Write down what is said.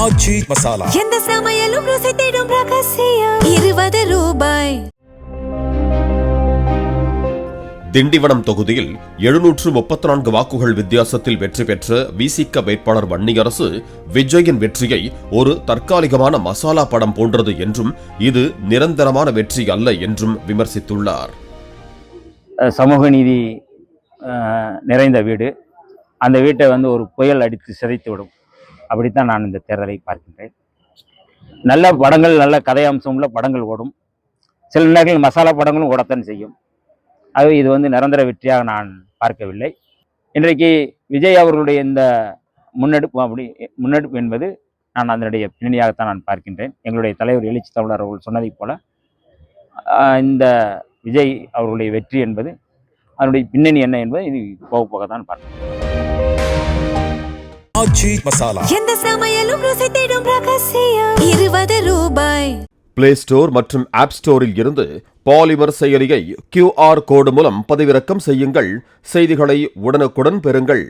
ஆச்சி மசாலா எந்த சமையலும் ருசி தேடும் ரகசியம் 20 ரூபாய். திண்டிவனம் தொகுதியில் 734 வாக்குகள் வித்தியாசத்தில் வெற்றி பெற்ற விசிக வேட்பாளர் வன்னியரசு விஜயின் வெற்றியை ஒரு தற்காலிகமான மசாலா படம் போன்றது என்றும் இது நிரந்தரமான வெற்றி அல்ல என்றும் விமர்சித்துள்ளார். சமூக நீதி நிறைந்த வீடு, அந்த வீட்டை ஒரு புயல் அடித்து சிதைத்துவிடும். அப்படித்தான் நான் இந்த தேர்தலை பார்க்கின்றேன். நல்ல படங்கள், நல்ல கதை அம்சம் உள்ள படங்கள் ஓடும். சில நேரங்களில் மசாலா படங்களும் ஓடத்தான் செய்யும். அது இது நிரந்தர வெற்றியாக நான் பார்க்கவில்லை. இன்றைக்கு விஜய் அவர்களுடைய இந்த முன்னெடுப்பு என்பது நான் அதனுடைய பின்னணியாகத்தான் நான் பார்க்கின்றேன். எங்களுடைய தலைவர் எழுச்சி தமிழர் அவர்கள் சொன்னதைப் போல இந்த விஜய் அவர்களுடைய வெற்றி என்பது அதனுடைய பின்னணி என்ன என்பது இது போக போக தான் பார்க்கிறேன். ஆச்சி மசாலா எந்த சமையலும் ருசி தேடும் ரகசியம் 20 ரூபாய். பிளே ஸ்டோர் மற்றும் ஆப் ஸ்டோரில் இருந்து பாலிமர் செயலியை QR கோடு மூலம் பதிவிறக்கம் செய்யுங்கள். செய்திகளை உடனுக்குடன் பெறுங்கள்.